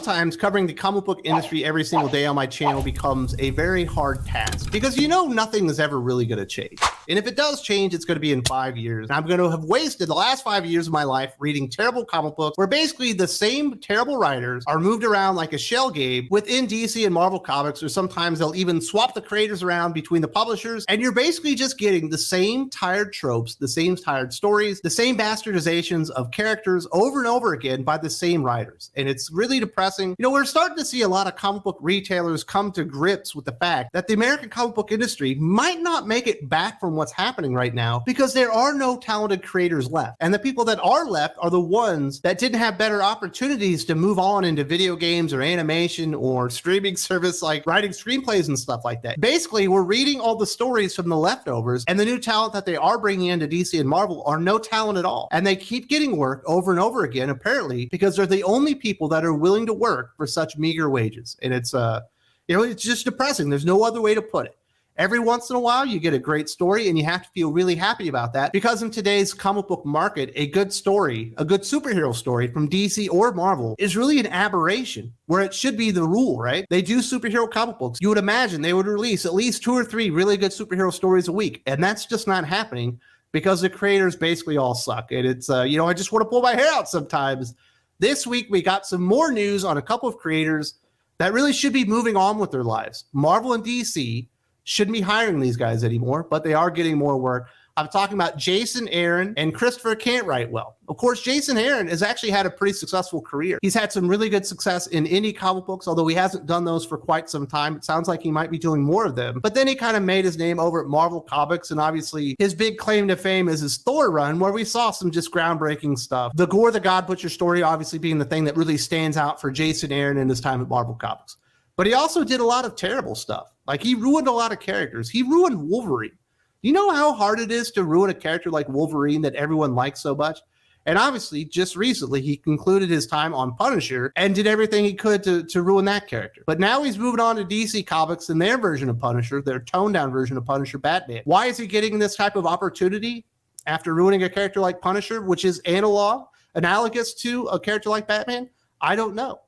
sometimes covering the comic book industry every single day on my channel becomes a very hard task because nothing is ever really going to change. And if it does change, it's going to be in 5 years. And I'm going to have wasted the last 5 years of my life reading terrible comic books where basically the same terrible writers are moved around like a shell game within DC and Marvel comics, or sometimes they'll even swap the creators around between the publishers. And you're basically just getting the same tired tropes, the same tired stories, the same bastardizations of characters over and over again by the same writers. And it's really depressing. We're starting to see a lot of comic book retailers come to grips with the fact that the American comic book industry might not make it back from what's happening right now because there are no talented creators left. And the people that are left are the ones that didn't have better opportunities to move on into video games or animation or streaming service, like writing screenplays and stuff like that. Basically, we're reading all the stories from the leftovers, and the new talent that they are bringing into DC and Marvel are no talent at all. And they keep getting work over and over again, apparently, because they're the only people that are willing to work for such meager wages. And it's it's just depressing. There's no other way to put it. Every once in a while, you get a great story, and you have to feel really happy about that, because in today's comic book market, a good story, a good superhero story from DC or Marvel is really an aberration, where it should be the rule, right? They do superhero comic books. You would imagine they would release at least 2 or 3 really good superhero stories a week, and that's just not happening because the creators basically all suck. And it's, I just want to pull my hair out sometimes. This week, we got some more news on a couple of creators that really should be moving on with their lives. Marvel and DC shouldn't be hiring these guys anymore, but they are getting more work. I'm talking about Jason Aaron and Christopher Cantwell. Of course, Jason Aaron has actually had a pretty successful career. He's had some really good success in indie comic books, although he hasn't done those for quite some time. It sounds like he might be doing more of them. But then he kind of made his name over at Marvel Comics, and obviously his big claim to fame is his Thor run, where we saw some just groundbreaking stuff. The Gore the God Butcher story obviously being the thing that really stands out for Jason Aaron in his time at Marvel Comics. But he also did a lot of terrible stuff. Like, he ruined a lot of characters. He ruined Wolverine. You know how hard it is to ruin a character like Wolverine that everyone likes so much? And obviously, just recently, he concluded his time on Punisher and did everything he could to ruin that character. But now he's moving on to DC Comics and their version of Punisher, their toned-down version of Punisher, Batman. Why is he getting this type of opportunity after ruining a character like Punisher, which is analogous to a character like Batman? I don't know.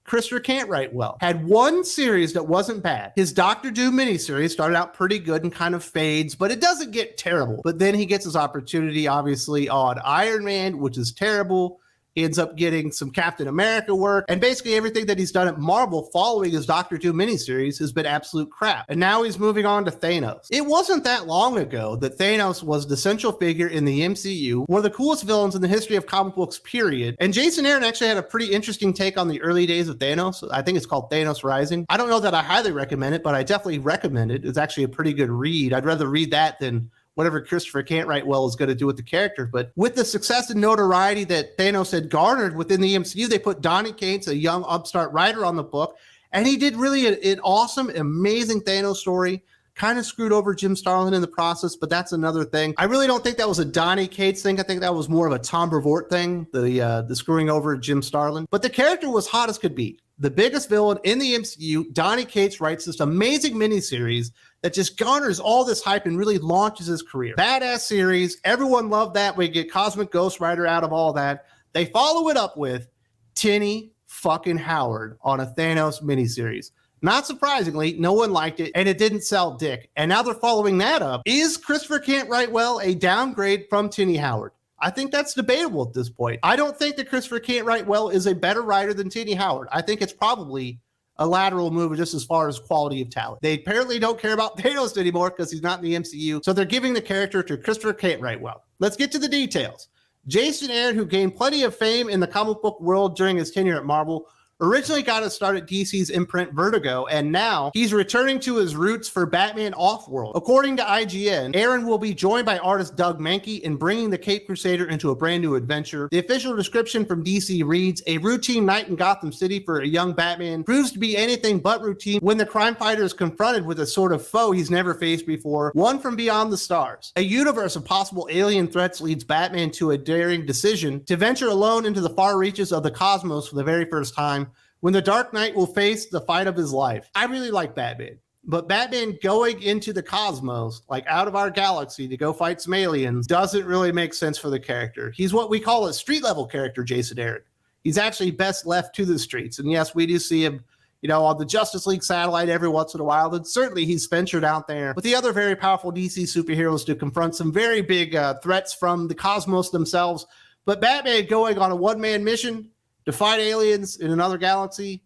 Christopher Cantwell had one series that wasn't bad. His Doctor Doom miniseries started out pretty good and kind of fades, but it doesn't get terrible. But then he gets his opportunity, obviously, on Iron Man, which is terrible. He ends up getting some Captain America work, and basically everything that he's done at Marvel following his Doctor Doom miniseries has been absolute crap. And now he's moving on to Thanos. It wasn't that long ago that Thanos was the central figure in the MCU, one of the coolest villains in the history of comic books, period. And Jason Aaron actually had a pretty interesting take on the early days of Thanos. I think it's called Thanos Rising. I don't know that I highly recommend it, but I definitely recommend it. It's actually a pretty good read. I'd rather read that than whatever Christopher Cantwell is going to do with the character. But with the success and notoriety that Thanos had garnered within the MCU, they put Donny Cates, a young upstart writer, on the book, and he did really an awesome, amazing Thanos story. Kind of screwed over Jim Starlin in the process, but that's another thing. I really don't think that was a Donny Cates thing. I think that was more of a Tom Brevoort thing, the screwing over Jim Starlin. But the character was hot as could be. The biggest villain in the MCU, Donny Cates, writes this amazing miniseries that just garners all this hype and really launches his career. Badass series. Everyone loved that. We get Cosmic Ghost Rider out of all that. They follow it up with Tinny fucking Howard on a Thanos miniseries. Not surprisingly, no one liked it, and it didn't sell dick. And now they're following that up. Is Christopher Cantwell a downgrade from Tinny Howard? I think that's debatable at this point. I don't think that Christopher Cantwell is a better writer than Tinny Howard. I think it's probably a lateral move just as far as quality of talent. They apparently don't care about Thanos anymore because he's not in the MCU, so they're giving the character to Christopher Cantwell. Let's get to the details. Jason Aaron, who gained plenty of fame in the comic book world during his tenure at Marvel, originally got his start at DC's imprint Vertigo, and now he's returning to his roots for Batman Offworld. According to IGN, Aaron will be joined by artist Doug Mahnke in bringing the Caped Crusader into a brand new adventure. The official description from DC reads, a routine night in Gotham City for a young Batman proves to be anything but routine when the crime fighter is confronted with a sort of foe he's never faced before, one from beyond the stars. A universe of possible alien threats leads Batman to a daring decision to venture alone into the far reaches of the cosmos for the very first time, when the Dark Knight will face the fight of his life. I really like Batman, but Batman going into the cosmos, like out of our galaxy to go fight some aliens, doesn't really make sense for the character. He's what we call a street level character, Jason Aaron. he's actually best left to the streets. And yes, we do see him, you know, on the Justice League satellite every once in a while. And certainly he's ventured out there with the other very powerful DC superheroes to confront some very big threats from the cosmos themselves. But Batman going on a one-man mission to fight aliens in another galaxy,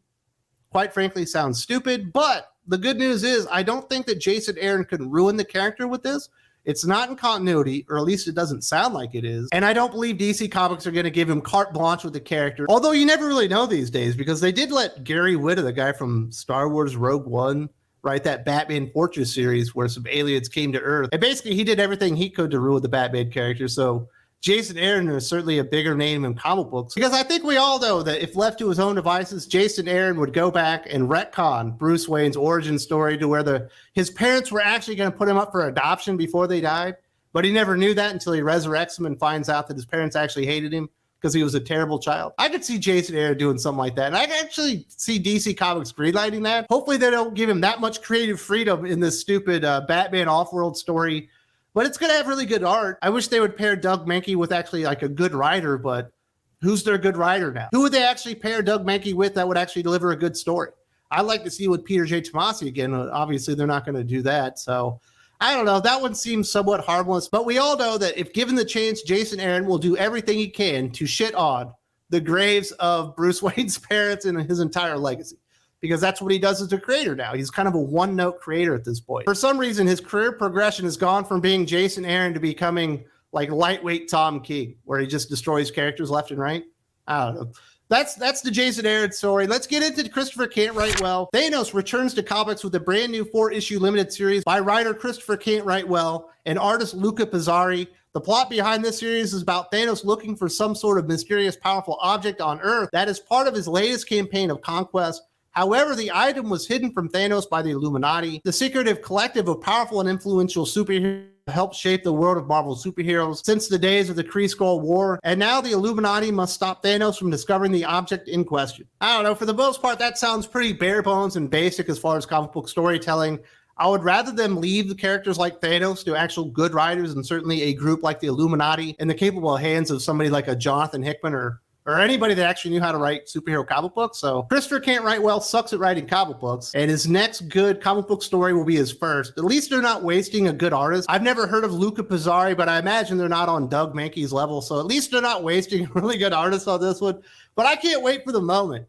quite frankly, sounds stupid. But the good news is I don't think that Jason Aaron could ruin the character with this. It's not in continuity, or at least it doesn't sound like it is. And I don't believe DC Comics are going to give him carte blanche with the character. Although you never really know these days, because they did let Gary Whitta, the guy from Star Wars Rogue One, write that Batman Fortress series where some aliens came to Earth. And basically he did everything he could to ruin the Batman character. So Jason Aaron is certainly a bigger name in comic books, because I think we all know that if left to his own devices, Jason Aaron would go back and retcon Bruce Wayne's origin story to where his parents were actually going to put him up for adoption before they died, but he never knew that until he resurrects him and finds out that his parents actually hated him because he was a terrible child. I could see Jason Aaron doing something like that, and I can actually see DC Comics greenlighting that. Hopefully they don't give him that much creative freedom in this stupid Batman off-world story. But it's going to have really good art. I wish they would pair Doug Mahnke with actually like a good writer, but who's their good writer now? Who would they actually pair Doug Mahnke with that would actually deliver a good story? I'd like to see with Peter J. Tomasi again. Obviously, they're not going to do that. So I don't know. That one seems somewhat harmless. But we all know that if given the chance, Jason Aaron will do everything he can to shit on the graves of Bruce Wayne's parents and his entire legacy, because that's what he does as a creator now. He's kind of a one-note creator at this point. For some reason, his career progression has gone from being Jason Aaron to becoming like lightweight Tom King, where he just destroys characters left and right. I don't know. That's the Jason Aaron story. Let's get into Christopher Can't Write Well. Thanos returns to comics with a brand new 4-issue limited series by writer Christopher Can't Write Well and artist Luca Pizzari. The plot behind this series is about Thanos looking for some sort of mysterious, powerful object on Earth that is part of his latest campaign of conquest. However, the item was hidden from Thanos by the Illuminati, the secretive collective of powerful and influential superheroes that helped shape the world of Marvel superheroes since the days of the Kree-Skrull War. And now the Illuminati must stop Thanos from discovering the object in question. I don't know, for the most part, that sounds pretty bare bones and basic as far as comic book storytelling. I would rather them leave the characters like Thanos to actual good writers, and certainly a group like the Illuminati in the capable hands of somebody like a Jonathan Hickman or anybody that actually knew how to write superhero comic books. So Christopher Can't Write Well sucks at writing comic books, and his next good comic book story will be his first. At least they're not wasting a good artist. I've never heard of Luca Pizzari, but I imagine they're not on Doug Mahnke's level. So at least they're not wasting a really good artist on this one. But I can't wait for the moment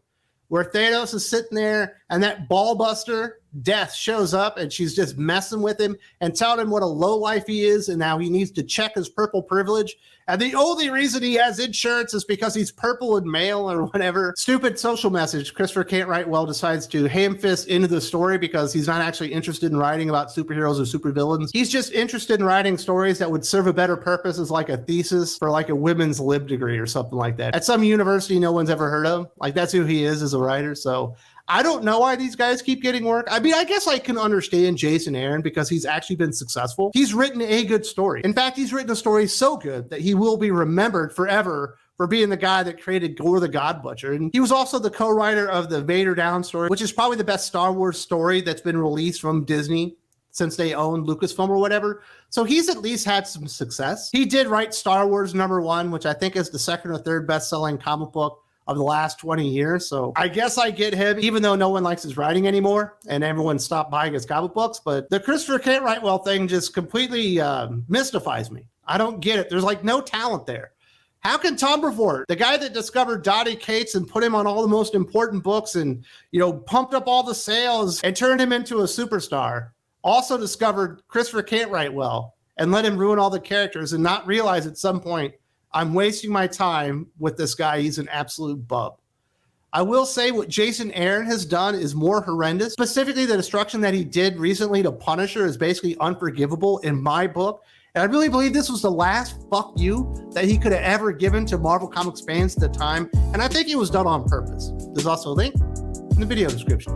where Thanos is sitting there and that ball buster Death shows up and she's just messing with him and telling him what a lowlife he is and now he needs to check his purple privilege. And the only reason he has insurance is because he's purple and male or whatever. Stupid social message. Christopher Can't Write Well decides to ham fist into the story because he's not actually interested in writing about superheroes or supervillains. He's just interested in writing stories that would serve a better purpose as like a thesis for like a women's lib degree or something like that. At some university no one's ever heard of. Like that's who he is as a writer. So I don't know why these guys keep getting work. I mean, I guess I can understand Jason Aaron because he's actually been successful. He's written a good story. In fact, he's written a story so good that he will be remembered forever for being the guy that created Gore the God Butcher. And he was also the co-writer of the Vader Down story, which is probably the best Star Wars story that's been released from Disney since they owned Lucasfilm or whatever. So he's at least had some success. He did write Star Wars #1, which I think is the second or third best-selling comic book of the last 20 years. So I guess I get him, even though no one likes his writing anymore and everyone stopped buying his comic books. But the Christopher Can't Write Well thing just completely mystifies me. I don't get it. There's like no talent there. How can Tom Brevoort, the guy that discovered Donny Cates and put him on all the most important books and, you know, pumped up all the sales and turned him into a superstar, also discovered Christopher Can't Write Well and let him ruin all the characters and not realize at some point, I'm wasting my time with this guy. He's an absolute bub. I will say what Jason Aaron has done is more horrendous. Specifically, the destruction that he did recently to Punisher is basically unforgivable in my book. And I really believe this was the last fuck you that he could have ever given to Marvel Comics fans at the time. And I think it was done on purpose. There's also a link in the video description.